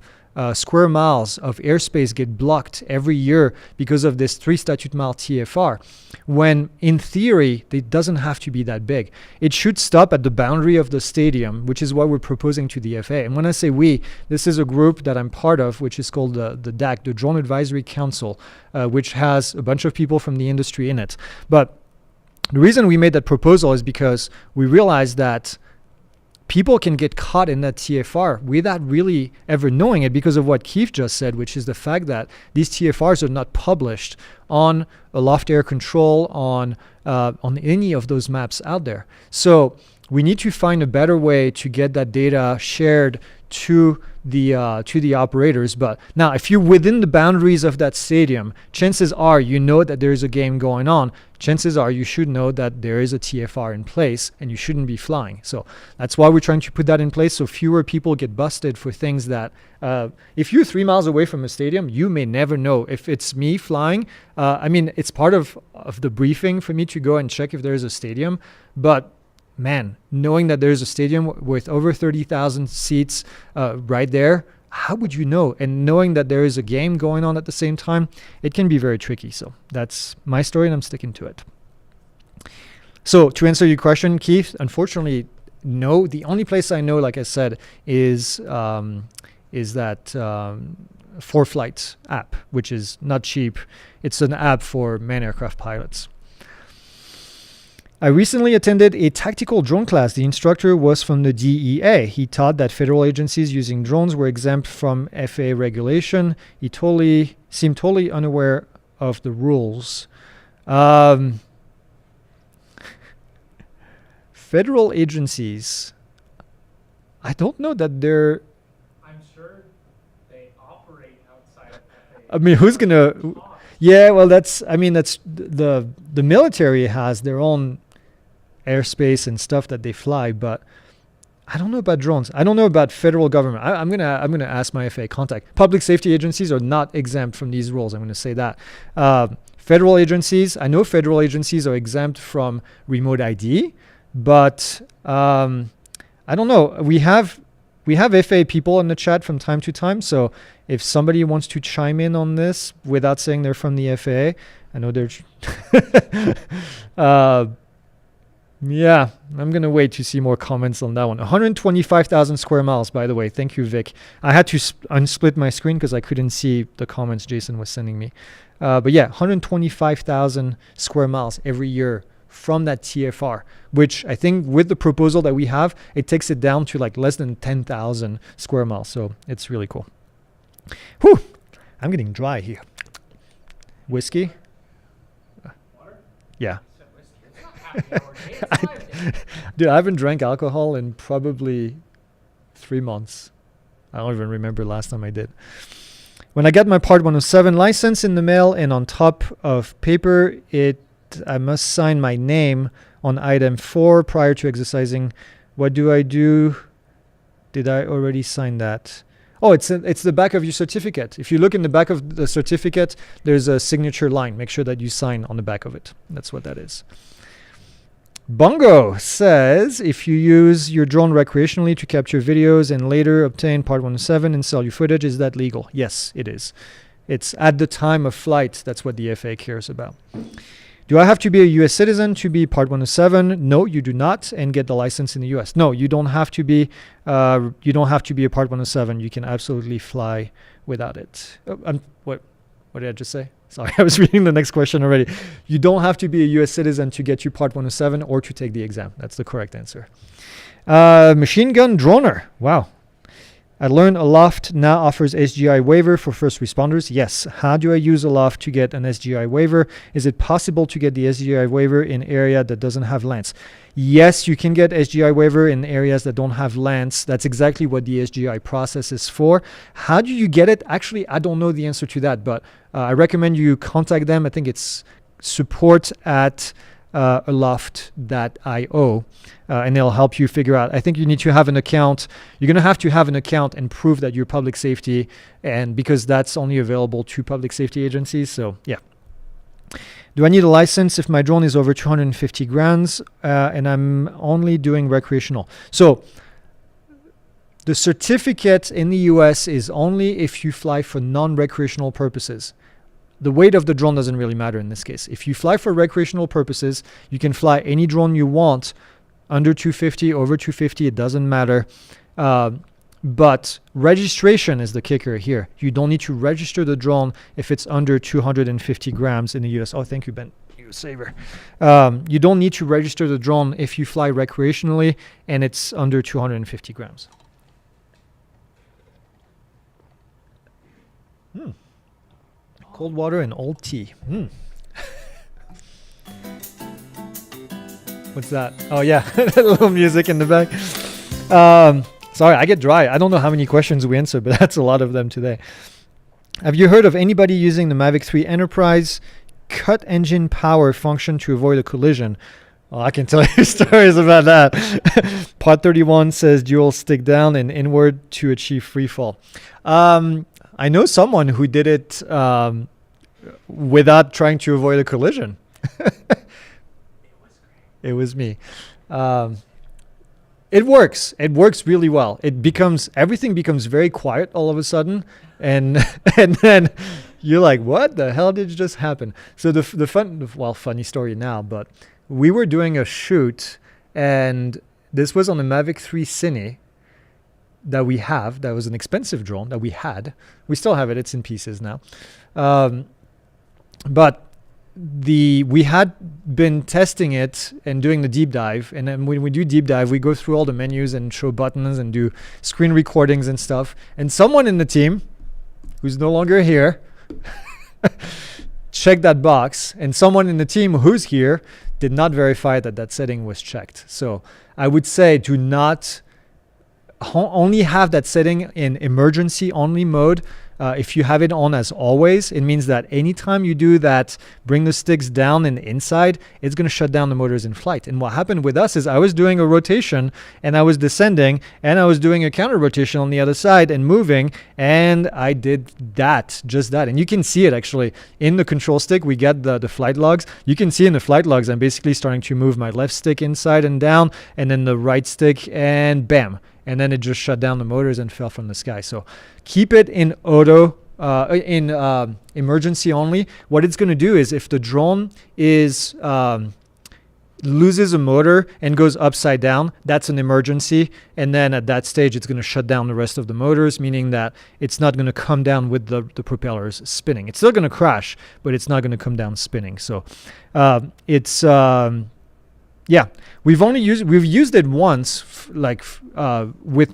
square miles of airspace get blocked every year because of this 3 statute mile TFR, when in theory it doesn't have to be that big. It should stop at the boundary of the stadium, which is what we're proposing to the FAA. And when I say we, this is a group that I'm part of, which is called the DAC, the Drone Advisory Council, which has a bunch of people from the industry in it. But the reason we made that proposal is because we realized that people can get caught in that TFR without really ever knowing it because of what Keith just said, which is the fact that these TFRs are not published on Aloft Air Control, on any of those maps out there. So we need to find a better way to get that data shared to the operators. But now, if you're within the boundaries of that stadium, chances are you know that there is a game going on. Chances are you should know that there is a TFR in place and you shouldn't be flying. So that's why we're trying to put that in place, so fewer people get busted for things that if you're 3 miles away from a stadium, you may never know. If it's me flying, I mean, it's part of the briefing for me to go and check if there is a stadium, but man, knowing that there's a stadium with over 30,000 seats right there, how would you know? And knowing that there is a game going on at the same time, it can be very tricky. So that's my story, and I'm sticking to it. So to answer your question, Keith, unfortunately, no. The only place I know, like I said, is that 4Flight app, which is not cheap. It's an app for manned aircraft pilots. I recently attended a tactical drone class. The instructor was from the DEA. He taught that federal agencies using drones were exempt from FAA regulation. He seemed totally unaware of the rules. Federal agencies, I don't know that they're... I'm sure they operate outside of FAA. I mean, who's going to... Yeah, well, that's the military has their own airspace and stuff that they fly, but I don't know about drones. I don't know about federal government. I'm gonna ask my FAA contact. Public safety agencies are not exempt from these rules. I'm gonna say that. Federal agencies, I know federal agencies are exempt from remote ID, but I don't know. We have FAA people in the chat from time to time. So if somebody wants to chime in on this without saying they're from the FAA, I know they're. Yeah, I'm going to wait to see more comments on that one. 125,000 square miles, by the way. Thank you, Vic. I had to unsplit my screen because I couldn't see the comments Jason was sending me. But yeah, 125,000 square miles every year from that TFR, which I think with the proposal that we have, it takes it down to like less than 10,000 square miles. So it's really cool. Whew, I'm getting dry here. Whiskey? Water? Yeah. It's not happy hour day, it's 5 days. Dude, I haven't drank alcohol in probably 3 months. I don't even remember last time I did. When I get my Part 107 license in the mail and on top of paper, I must sign my name on item 4 prior to exercising. What do I do? Did I already sign that? Oh, it's the back of your certificate. If you look in the back of the certificate, there's a signature line. Make sure that you sign on the back of it. That's what that is. Bongo says, if you use your drone recreationally to capture videos and later obtain Part 107 and sell your footage, is that legal? Yes, it is. It's at the time of flight. That's what the FAA cares about. Do I have to be a U.S. citizen to be Part 107? No, you do not, and get the license in the U.S. No, you don't have to be. You don't have to be a Part 107. You can absolutely fly without it. What did I just say? Sorry, I was reading the next question already. You don't have to be a U.S. citizen to get your Part 107 or to take the exam. That's the correct answer. Machine gun droner. Wow. I learned Aloft now offers SGI waiver for first responders. Yes. How do I use Aloft to get an SGI waiver? Is it possible to get the SGI waiver in area that doesn't have lands? Yes, you can get SGI waiver in areas that don't have lands. That's exactly what the SGI process is for. How do you get it? Actually, I don't know the answer to that, but I recommend you contact them. I think it's support at aloft.io, and they'll help you figure out. I think you need to have an account. You're going to have an account and prove that you're public safety, and because that's only available to public safety agencies. So yeah. Do I need a license if my drone is over 250 grams and I'm only doing recreational? So the certificate in the US is only if you fly for non-recreational purposes. The weight of the drone doesn't really matter in this case. If you fly for recreational purposes, you can fly any drone you want, under 250, over 250, it doesn't matter. But registration is the kicker here. You don't need to register the drone if it's under 250 grams in the US. Oh, thank you, Ben. You saver. You don't need to register the drone if you fly recreationally and it's under 250 grams. Cold water and old tea. What's that? Oh, yeah. A little music in the back. Sorry, I get dry. I don't know how many questions we answered, but that's a lot of them today. Have you heard of anybody using the Mavic 3 Enterprise cut engine power function to avoid a collision? Well, I can tell you stories about that. Part 31 says dual stick down and inward to achieve free fall. I know someone who did it without trying to avoid a collision. It was me. It works. It works really well. Everything becomes very quiet all of a sudden, and then you're like, "What the hell did just happen?" So the funny story now, but we were doing a shoot, and this was on the Mavic 3 Cine that we have. That was an expensive drone that we had. We still have it. It's in pieces now, but we had been testing it and doing the deep dive, and then when we do deep dive, we go through all the menus and show buttons and do screen recordings and stuff, and someone in the team who's no longer here checked that box, and someone in the team who's here did not verify that setting was checked. So I would say do not only have that setting in emergency only mode. If you have it on as always, it means that anytime you do that, bring the sticks down and inside, it's going to shut down the motors in flight. And what happened with us is I was doing a rotation and I was descending and I was doing a counter rotation on the other side and moving, and I did just that. And you can see it actually in the control stick. We get the flight logs. You can see in the flight logs, I'm basically starting to move my left stick inside and down, and then the right stick, and bam. And then it just shut down the motors and fell from the sky. So keep it in auto, emergency only. What it's going to do is if the drone is loses a motor and goes upside down, that's an emergency. And then at that stage, it's going to shut down the rest of the motors, meaning that it's not going to come down with the propellers spinning. It's still going to crash, but it's not going to come down spinning. So yeah, we've used it once, with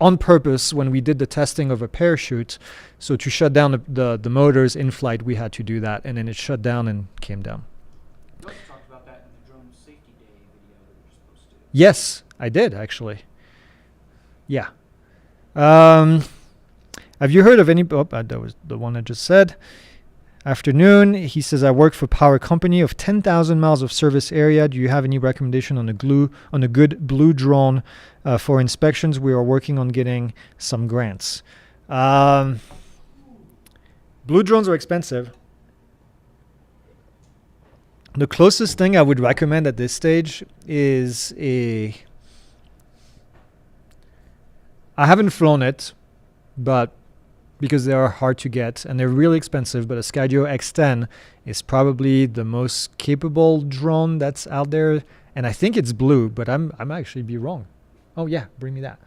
on purpose when we did the testing of a parachute. So to shut down the motors in flight, we had to do that, and then it shut down and came down. You also talked about that in the drone safety day video that you're supposed to. Yes, I did actually. Yeah. Have you heard of any? Oh, that was the one I just said. Afternoon, he says, I work for power company of 10,000 miles of service area. Do you have any recommendation on a good blue drone for inspections? We are working on getting some grants. Blue drones are expensive. The closest thing I would recommend at this stage is I haven't flown it, but because they are hard to get and they're really expensive, but a Skydio X10 is probably the most capable drone that's out there, and I think it's blue, but I might actually be wrong. Oh yeah, bring me that.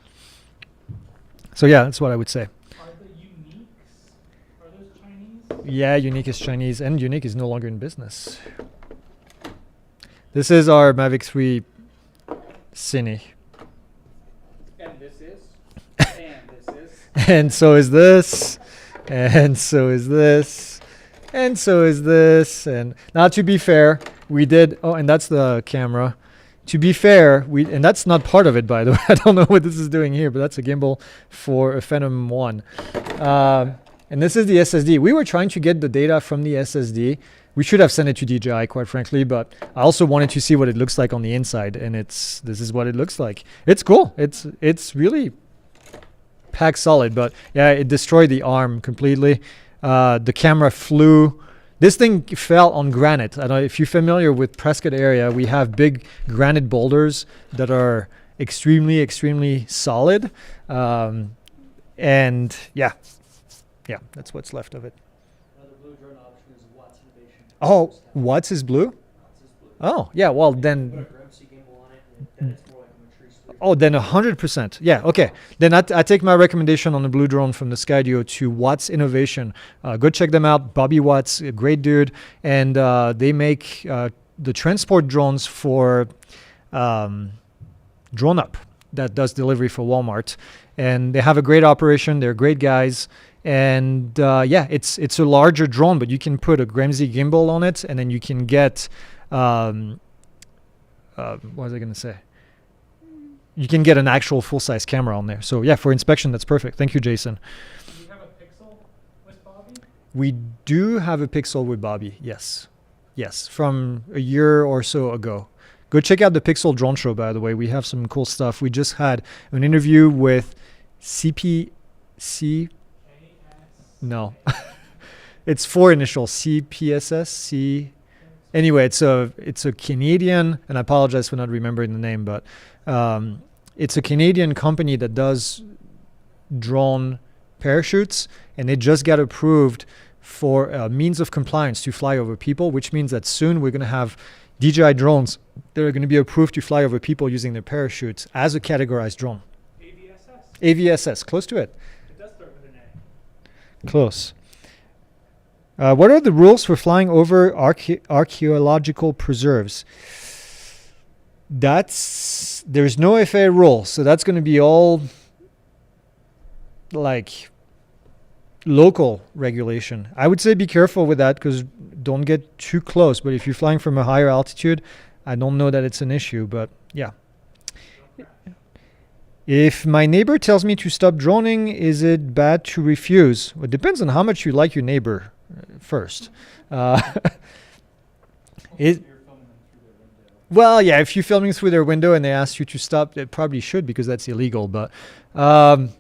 So yeah, that's what I would say. Are the Uniques, are those Chinese? Yeah, Unique is Chinese, and Unique is no longer in business. This is our Mavic 3 Cine. And this is. And so is this, and so is this, and so is this. And now, to be fair, we did. Oh, and that's the camera. To be fair, and that's not part of it, by the way. I don't know what this is doing here, but that's a gimbal for a Phantom 1. And this is the SSD. We were trying to get the data from the SSD. We should have sent it to DJI, quite frankly, but I also wanted to see what it looks like on the inside, and this is what it looks like. It's cool. It's really packed solid, but yeah, it destroyed the arm completely. The camera flew. This thing fell on granite. I don't know if you're familiar with Prescott area. We have big granite boulders that are extremely, extremely solid. And yeah, that's what's left of it. Another blue drone option is Watts Innovation. Oh, Watts is blue? Watts is blue. Oh, yeah, well Put a then, Gramsci gimbal on it, and then it's more like a matrice solution. oh, then 100%. Yeah, okay. Then I take my recommendation on the blue drone from the Skydio to Watts Innovation. Go check them out. Bobby Watts, a great dude. And they make the transport drones for Drone Up that does delivery for Walmart. And they have a great operation. They're great guys. And yeah, it's a larger drone, but you can put a Gramsci gimbal on it, and then you can get, what was I going to say? You can get an actual full-size camera on there. So yeah, for inspection, that's perfect. Thank you, Jason. Do you have a Pixel with Bobby? We do have a Pixel with Bobby, yes. Yes, from a year or so ago. Go check out the Pixel Drone Show, by the way. We have some cool stuff. We just had an interview with No. It's 4 initials, CPSS, Anyway, it's a Canadian, and I apologize for not remembering the name, but it's a Canadian company that does drone parachutes, and they just got approved for means of compliance to fly over people, which means that soon we're going to have DJI drones that are going to be approved to fly over people using their parachutes as a categorized drone. AVSS? AVSS, close to it. It does start with an A. Close. What are the rules for flying over archaeological preserves? There's no FAA rule, so that's going to be all like local regulation. I would say be careful with that, because don't get too close. But if you're flying from a higher altitude, I don't know that it's an issue, but yeah. If my neighbor tells me to stop droning, is it bad to refuse? Well, it depends on how much you like your neighbor first. It, well, yeah, if you're filming through their window and they ask you to stop, it probably should because that's illegal. But that's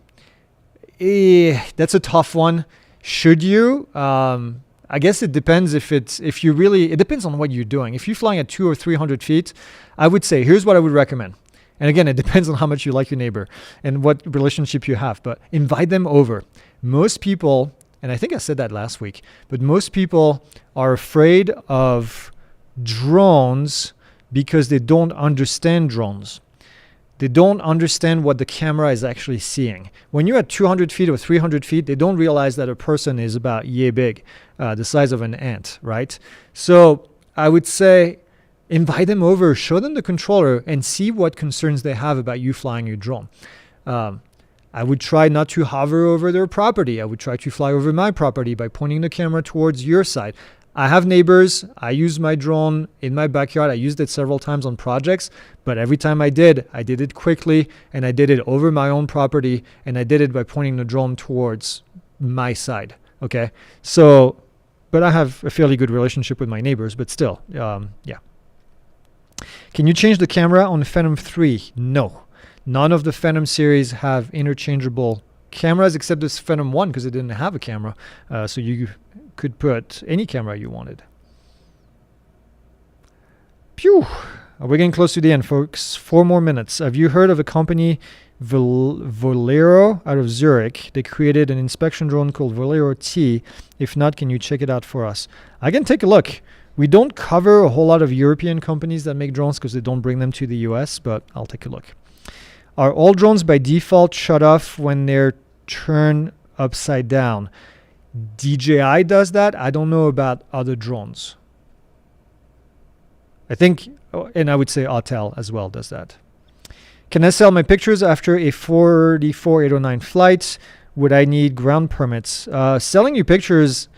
a tough one. Should you? I guess it depends if you really, it depends on what you're doing. If you're flying at 200 or 300 feet, I would say, here's what I would recommend. And again, it depends on how much you like your neighbor and what relationship you have, but invite them over. Most people, and I think I said that last week, but most people are afraid of drones because they don't understand drones. They don't understand what the camera is actually seeing. When you're at 200 feet or 300 feet, they don't realize that a person is about yay big, the size of an ant, right? So I would say invite them over, show them the controller, and see what concerns they have about you flying your drone. I would try not to hover over their property. I would try to fly over my property by pointing the camera towards your side. I have neighbors. I use my drone in my backyard. I used it several times on projects, but every time I did it quickly, and I did it over my own property, and I did it by pointing the drone towards my side. Okay, so, but I have a fairly good relationship with my neighbors, but still, yeah. Can you change the camera on the Phantom 3? No. None of the Phantom series have interchangeable cameras except this Phantom 1 because it didn't have a camera. So you could put any camera you wanted. Phew. We're getting close to the end, folks. 4 more minutes. Have you heard of a company, Volero, out of Zurich? They created an inspection drone called Volero T. If not, can you check it out for us? I can take a look. We don't cover a whole lot of European companies that make drones because they don't bring them to the US, but I'll take a look. Are all drones by default shut off when they're turned upside down? DJI does that. I don't know about other drones. I think, and I would say Autel as well does that. Can I sell my pictures after a 44809 flight? Would I need ground permits? Selling your pictures,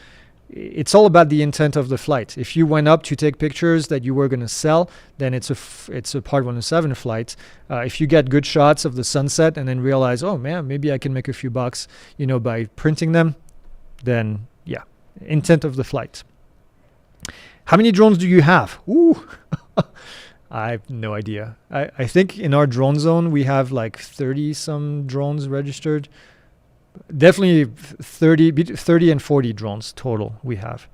it's all about the intent of the flight. If you went up to take pictures that you were going to sell, then it's a Part 107 flight. If you get good shots of the sunset and then realize, oh man, maybe I can make a few bucks, by printing them, then yeah, intent of the flight. How many drones do you have? Ooh, I have no idea. I think in our drone zone we have like 30 some drones registered. Definitely 30 and 40 drones total we have.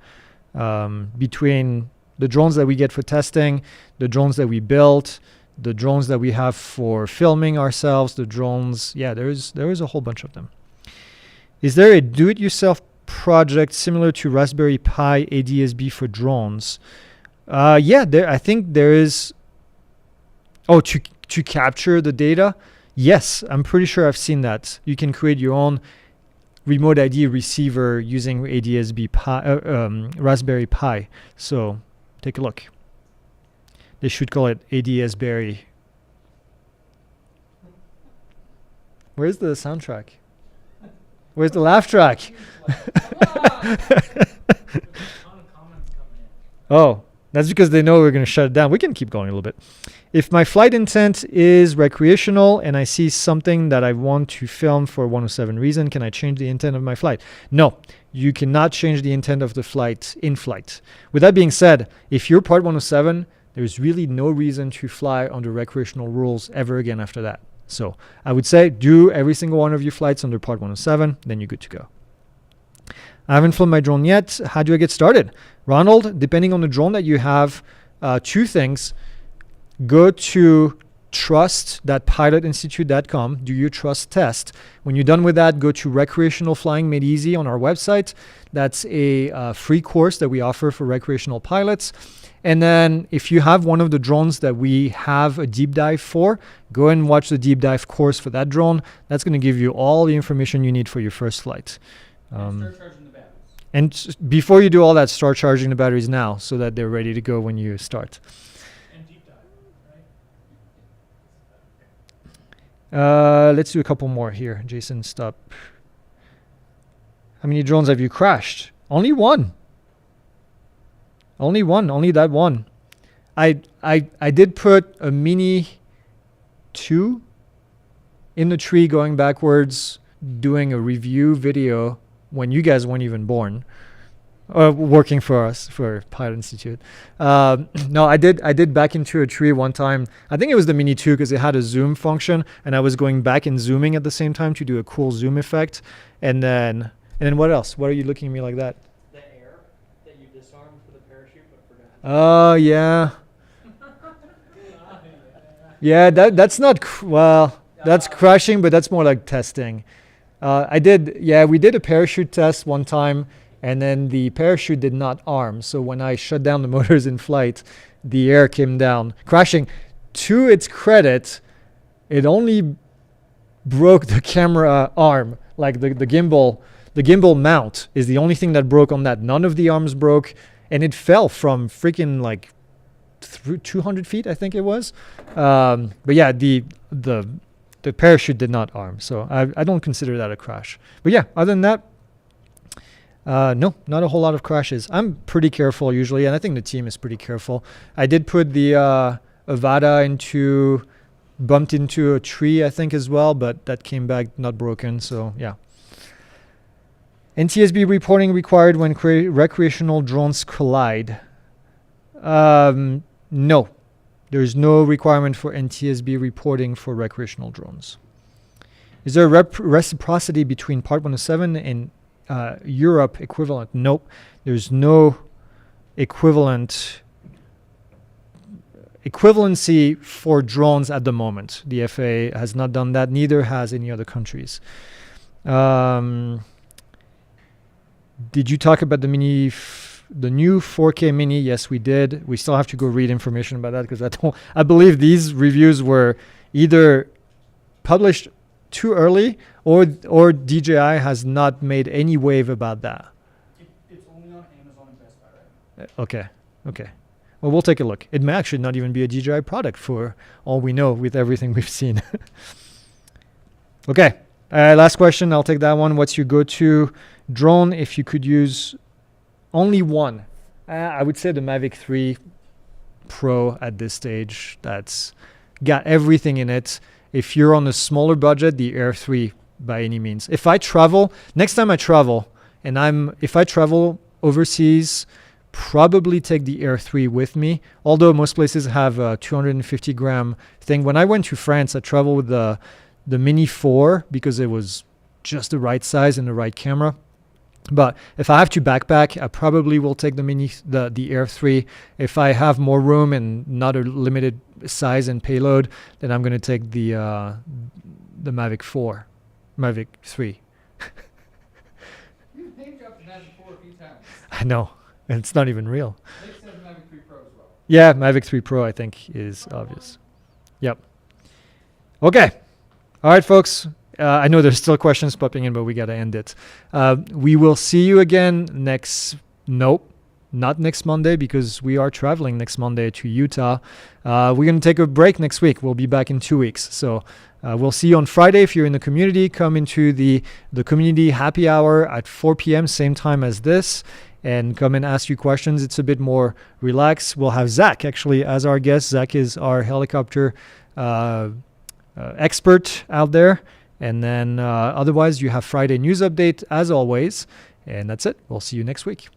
Between the drones that we get for testing, the drones that we built, the drones that we have for filming ourselves, the drones, yeah, there is a whole bunch of them. Is there a do-it-yourself project similar to Raspberry Pi ADSB for drones? Yeah, I think there is. Oh, to capture the data? Yes, I'm pretty sure I've seen that. You can create your own remote ID receiver using ADSB Raspberry Pi. So take a look. They should call it ADSberry. Where's the soundtrack? Where's the laugh track? Oh, that's because they know we're going to shut it down. We can keep going a little bit. If my flight intent is recreational and I see something that I want to film for a 107 reason, can I change the intent of my flight? No, you cannot change the intent of the flight in flight. With that being said, if you're Part 107, there's really no reason to fly under recreational rules ever again after that. So I would say do every single one of your flights under Part 107, then you're good to go. I haven't flown my drone yet. How do I get started? Ronald, depending on the drone that you have, 2 things. Go to trust.pilotinstitute.com, do your trust test. When you're done with that, go to Recreational Flying Made Easy on our website. That's a free course that we offer for recreational pilots. And then if you have one of the drones that we have a deep dive for, go and watch the deep dive course for that drone. That's going to give you all the information you need for your first flight. And start charging the batteries. And before you do all that, start charging the batteries now so that they're ready to go when you start. And deep dive, right? Let's do a couple more here. Jason, stop. How many drones have you crashed? Only one. Only one. Only that one. I did put a Mini 2 in the tree going backwards, doing a review video when you guys weren't even born, working for us for Pilot Institute. No, I did back into a tree one time. I think it was the Mini 2 because it had a zoom function, and I was going back and zooming at the same time to do a cool zoom effect. And then what else? What are you looking at me like that? The air that you disarmed for the parachute but forgot. Oh yeah. Yeah, that's not that's crashing, but that's more like testing. We did a parachute test one time, and then the parachute did not arm. So when I shut down the motors in flight, the air came down, crashing. To its credit, it only broke the camera arm, like the gimbal. The gimbal mount is the only thing that broke on that. None of the arms broke, and it fell from freaking like 200 feet, I think it was. But yeah, the parachute did not arm, so I don't consider that a crash. But yeah, other than that, no, not a whole lot of crashes. I'm pretty careful usually, and I think the team is pretty careful. I did put the Avada bumped into a tree, I think, as well, but that came back not broken, so yeah. NTSB reporting required when recreational drones collide. No, there's no requirement for NTSB reporting for recreational drones. Is there a reciprocity between Part 107 and Europe equivalent? Nope, there's no equivalency for drones at the moment. The FAA has not done that, neither has any other countries. Did you talk about the new 4K Mini? Yes, we did. We still have to go read information about that because I believe these reviews were either published too early or DJI has not made any wave about that. It's only on Amazon and Best Buy, right? Okay. Well, we'll take a look. It may actually not even be a DJI product for all we know with everything we've seen. Okay. Last question. I'll take that one. What's your go-to drone if you could use only one? I would say the Mavic 3 Pro at this stage. That's got everything in it. If you're on a smaller budget, the Air 3 by any means. If I travel, next time I travel, if I travel overseas, probably take the Air 3 with me. Although most places have a 250 gram thing. When I went to France, I traveled with the Mini 4 because it was just the right size and the right camera. But if I have to backpack, I probably will take the Air 3. If I have more room and not a limited size and payload, then I'm going to take the Mavic 3. You've name dropped the Mavic 4 a few times. I know, and it's not even real. They said Mavic 3 Pro as well. Yeah, Mavic 3 Pro I think is obvious. Yep. Okay. All right, folks. I know there's still questions popping in, but we got to end it. We will see you again not next Monday because we are traveling next Monday to Utah. We're going to take a break next week. We'll be back in 2 weeks. So we'll see you on Friday. If you're in the community, come into the community happy hour at 4 p.m., same time as this, and come and ask you questions. It's a bit more relaxed. We'll have Zach actually as our guest. Zach is our helicopter expert out there. And then otherwise, you have Friday news update as always. And that's it. We'll see you next week.